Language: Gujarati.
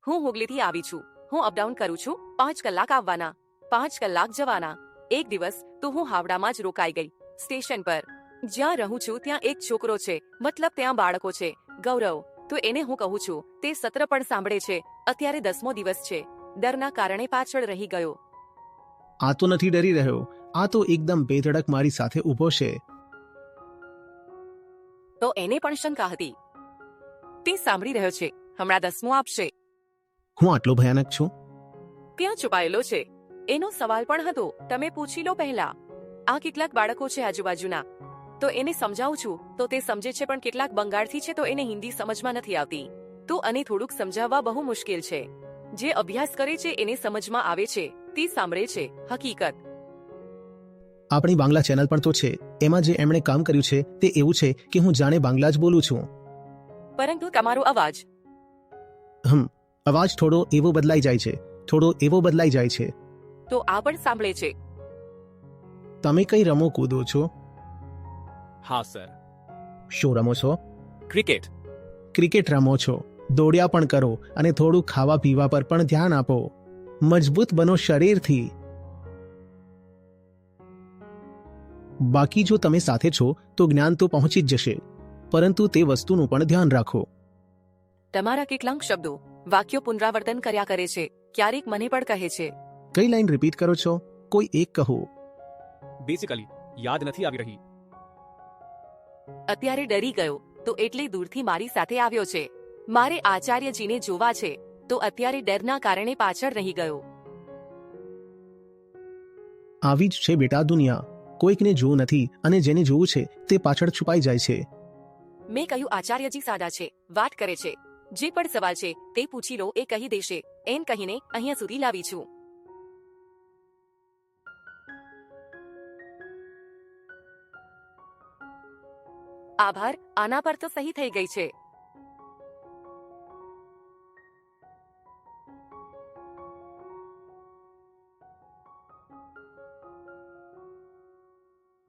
હું હુગલીથી આવી છું. હું અપડાઉન કરું છું. 5 કલાક આવવાના, 5 કલાક જવાના. એક દિવસ તો હું હાવડામાં જ રોકાઈ ગઈ, સ્ટેશન પર. જ્યાં રહું છું ત્યાં એક છોકરો છે, મતલબ ત્યાં બાળકો છે. ગૌરવ, તો એને હું કહું છું, તે સત્ર પણ સાંભળે છે. અત્યારે 10મો દિવસ છે. ડરના કારણે પાછળ રહી ગયો. આ તો નથી ડરી રહ્યો, આ તો એકદમ બેધડક મારી સાથે ઊભો છે. તો એને પણ શંકા હતી. તે સાંભળી રહ્યો છે, હમણાં 10મું આપશે. હું આટલો ભયાનક છું? ત્યાં છુપાયેલો છે. એનો સવાલ પણ હતો, તમે પૂછી લો પહેલા. આ કેટલાક બાળકો છે આજુબાજુના. તો એને સમજાવું છું તો તે સમજે છે, પણ કેટલાક બંગાળથી છે તો એને હિન્દી સમજમાં નથી આવતી. તો અને થોડુંક સમજાવવા બહુ મુશ્કેલ છે. જે અભ્યાસ કરે છે એને સમજમાં આવે છે, તે સાંભળે છે. હકીકત આપણી બાંગ્લા ચેનલ પણ તો છે. એમાં જે એમણે કામ કર્યું છે તે એવું છે કે હું જાણે બાંગ્લા જ બોલું છું. પરંતુ તમારો અવાજ અવાજ થોડો એવો બદલાઈ જાય છે, થોડો એવો બદલાઈ જાય છે. તો આ પણ સાંભળે છે. તમે કઈ રમો કૂદો છો? હા સર. શું રમો છો? ક્રિકેટ. ક્રિકેટ રમો છો, દોડ્યા પણ કરો અને થોડું ખાવા પીવા પર પણ ધ્યાન આપો. મજબૂત બનો શરીરથી. બાકી જો તમે સાથે છો તો જ્ઞાન તો પહોંચી જ જશે, પરંતુ તે વસ્તુનું પણ ધ્યાન રાખો. તમારા કેટલાક શબ્દો, વાક્યો પુનરાવર્તન કર્યા કરે છે. ક્યારેક મને પણ કહે છે. કઈ લાઈન રિપીટ કરો છો? કોઈ એક કહો. બેસિકલી યાદ નથી આવી રહી. અત્યારે ડરી ગયો તો એટલે દૂરથી મારી સાથે આવ્યો છે. મારે આચાર્યજીને જોવા છે, તો અત્યારે ડરના કારણે પાછળ રહી ગયો. આવી જ છે બેટા દુનિયા. કોઈકને જોવું નથી અને જેને જોવું છે તે પાછળ છુપાઈ જાય છે. મેં કહ્યું આચાર્યજી સાદા છે, વાત કરે છે. જે પણ સવાલ છે તે પૂછી લો, એ કહી દેશે. એમ કહીને અહીંયા સુધી લાવી છું. આભાર, આના પર તો સહી થઈ ગઈ છે.